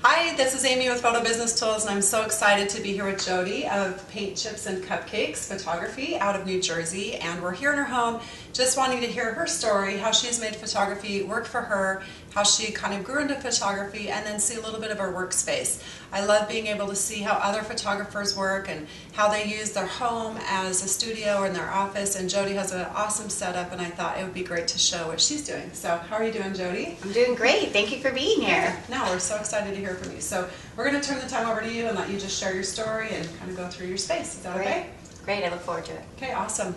Hi, this is Amy with Photo Business Tools, and I'm so excited to be here with Jodi of Paintchips and Cupcakes Photography out of New Jersey. And we're here in her home just wanting to hear her story, how she's made photography work for her, how she kind of grew into photography, and then see a little bit of her workspace. I love being able to see how other photographers work and how they use their home as a studio or in their office. And Jodi has an awesome setup, and I thought it would be great to show what she's doing. So how are you doing, Jodi? I'm doing great. Thank you for being here. No, we're so excited to hear from you. So we're going to turn the time over to you and let you just share your story and kind of go through your space. Is that okay? Great. I look forward to it. Okay, awesome.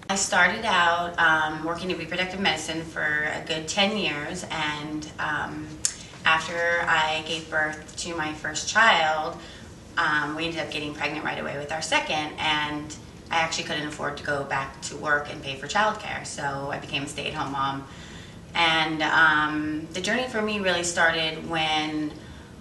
I started out working in reproductive medicine for a good 10 years, and after I gave birth to my first child, we ended up getting pregnant right away with our second, and I actually couldn't afford to go back to work and pay for childcare, so I became a stay-at-home mom. And the journey for me really started when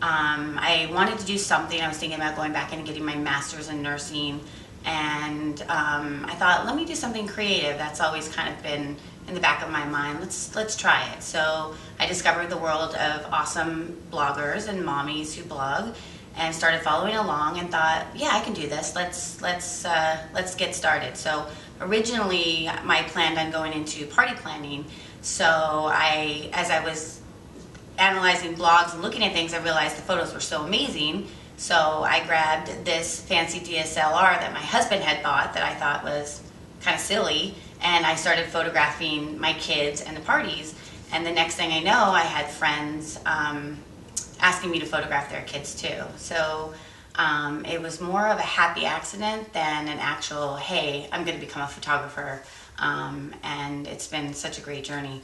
I wanted to do something. I was thinking about going back and getting my master's in nursing, and I thought, let me do something creative. That's always kind of been in the back of my mind. Let's try it. So I discovered the world of awesome bloggers and mommies who blog, and started following along and thought, yeah, I can do this. Let's get started. So originally, I planned on going into party planning. So as I was analyzing blogs and looking at things, I realized the photos were so amazing. So I grabbed this fancy DSLR that my husband had bought that I thought was kind of silly, and I started photographing my kids and the parties. And the next thing I know, I had friends asking me to photograph their kids too. So it was more of a happy accident than an actual, hey, I'm going to become a photographer. And it's been such a great journey.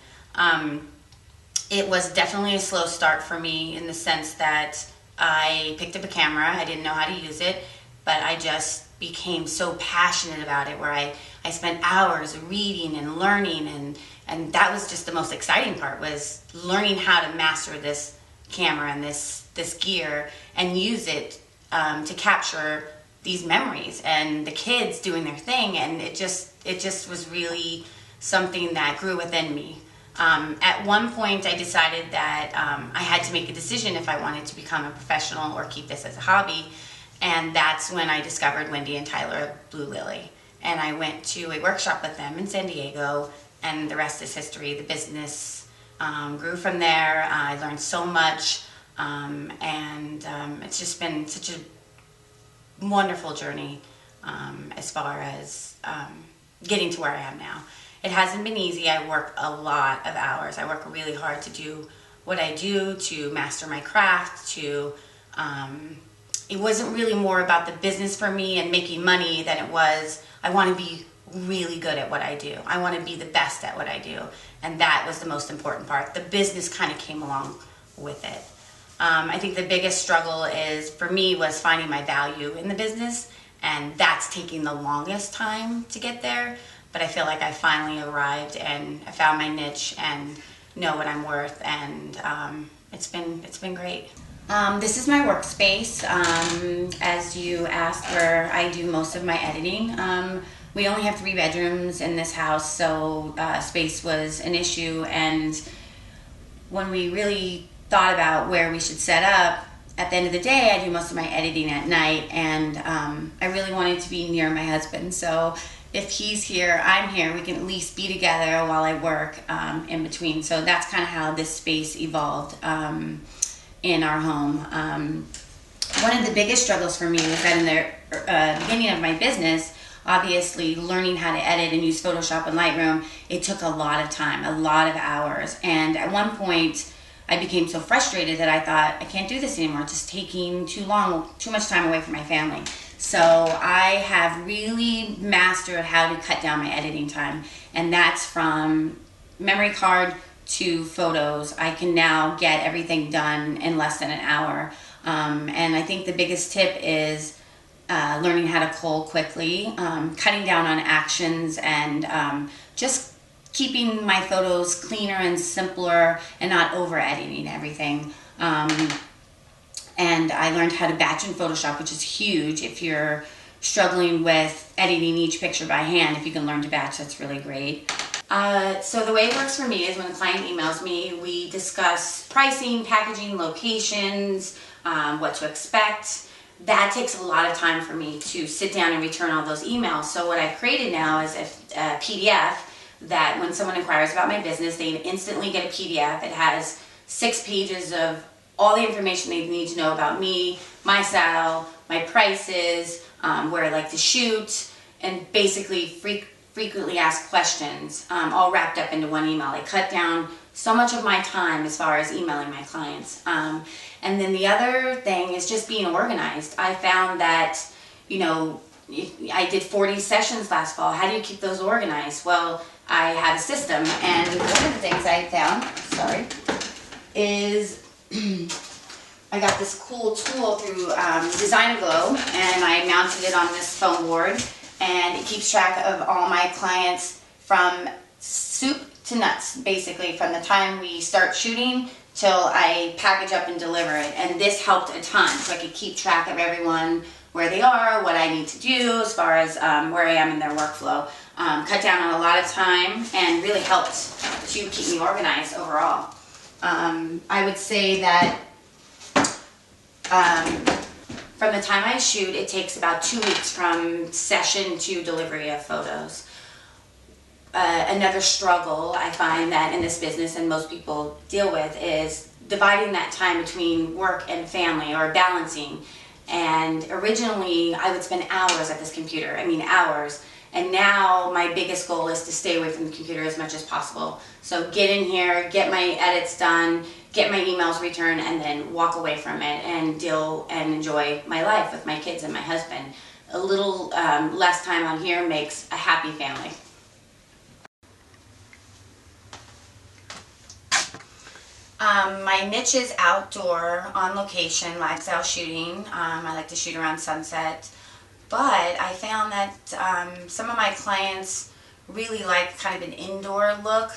It was definitely a slow start for me in the sense that I picked up a camera. I didn't know how to use it, but I just became so passionate about it, where I spent hours reading and learning, and that was just the most exciting part, was learning how to master this camera and this gear and use it to capture these memories and the kids doing their thing. And it just was really something that grew within me. At one point I decided that I had to make a decision if I wanted to become a professional or keep this as a hobby, and that's when I discovered Wendy and Tyler of Blue Lily, and I went to a workshop with them in San Diego, and the rest is history. The business grew from there. I learned so much, and it's just been such a wonderful journey as far as getting to where I am now. It hasn't been easy. I work a lot of hours. I work really hard to do what I do, to master my craft, it wasn't really more about the business for me and making money than it was, I want to be really good at what I do. I want to be the best at what I do. And that was the most important part. The business kind of came along with it. I think the biggest struggle for me was finding my value in the business, and that's taking the longest time to get there. But I feel like I finally arrived, and I found my niche and know what I'm worth, and it's been great. This is my workspace, as you asked, where I do most of my editing. We only have 3 bedrooms in this house, so space was an issue, and when we really thought about where we should set up, at the end of the day, I do most of my editing at night, and I really wanted to be near my husband. So if he's here, I'm here, we can at least be together while I work in between. So that's kind of how this space evolved in our home. One of the biggest struggles for me was that in the beginning of my business, obviously learning how to edit and use Photoshop and Lightroom, it took a lot of time, a lot of hours. And at one point, I became so frustrated that I thought, I can't do this anymore. It's just taking too much time away from my family. So I have really mastered how to cut down my editing time. And that's from memory card to photos. I can now get everything done in less than an hour. And I think the biggest tip is learning how to cull quickly, cutting down on actions, and just keeping my photos cleaner and simpler and not over editing everything. And I learned how to batch in Photoshop, which is huge if you're struggling with editing each picture by hand. If you can learn to batch, that's really great. So the way it works for me is when a client emails me, we discuss pricing, packaging, locations, what to expect. That takes a lot of time for me to sit down and return all those emails. So what I've created now is a PDF that when someone inquires about my business, they instantly get a PDF. It has 6 pages of all the information they need to know about me, my style, my prices, where I like to shoot, and basically frequently asked questions, all wrapped up into one email. I cut down so much of my time as far as emailing my clients. And then the other thing is just being organized. I found that, you know, I did 40 sessions last fall. How do you keep those organized? Well, I had a system, and one of the things I found, is I got this cool tool through Design Glow, and I mounted it on this foam board, and it keeps track of all my clients from soup to nuts, basically, from the time we start shooting till I package up and deliver it. And this helped a ton, so I could keep track of everyone, where they are, what I need to do as far as where I am in their workflow. Cut down on a lot of time and really helped to keep me organized overall. I would say that from the time I shoot, it takes about 2 weeks from session to delivery of photos. Another struggle I find that in this business and most people deal with is dividing that time between work and family, or balancing. And originally I would spend hours at this computer, hours. And now my biggest goal is to stay away from the computer as much as possible. So get in here, get my edits done, get my emails returned, and then walk away from it and deal and enjoy my life with my kids and my husband. A little less time on here makes a happy family. My niche is outdoor, on location, lifestyle shooting. I like to shoot around sunset. But I found that some of my clients really like kind of an indoor look,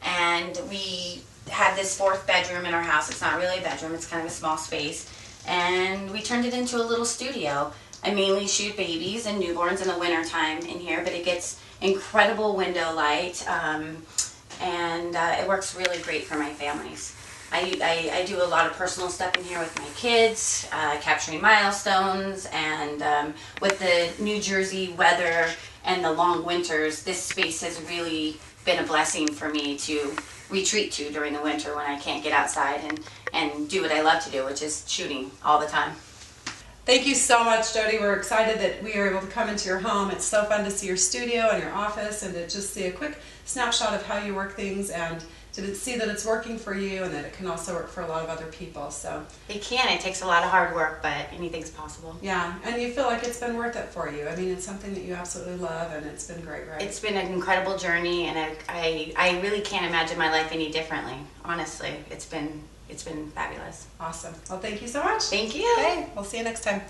and we had this 4th bedroom in our house. It's not really a bedroom, it's kind of a small space, and we turned it into a little studio. I mainly shoot babies and newborns in the winter time in here, but it gets incredible window light, and it works really great for my families. I do a lot of personal stuff in here with my kids, capturing milestones, and with the New Jersey weather and the long winters, this space has really been a blessing for me to retreat to during the winter when I can't get outside and do what I love to do, which is shooting all the time. Thank you so much, Jodi. We're excited that we are able to come into your home. It's so fun to see your studio and your office, and to just see a quick snapshot of how you work things, and to see that it's working for you and that it can also work for a lot of other people. So it can. It takes a lot of hard work, but anything's possible. Yeah, and you feel like it's been worth it for you. It's something that you absolutely love, and it's been great, right? It's been an incredible journey, and I really can't imagine my life any differently. Honestly, it's been fabulous. Awesome. Well, thank you so much. Thank you. Okay, we'll see you next time.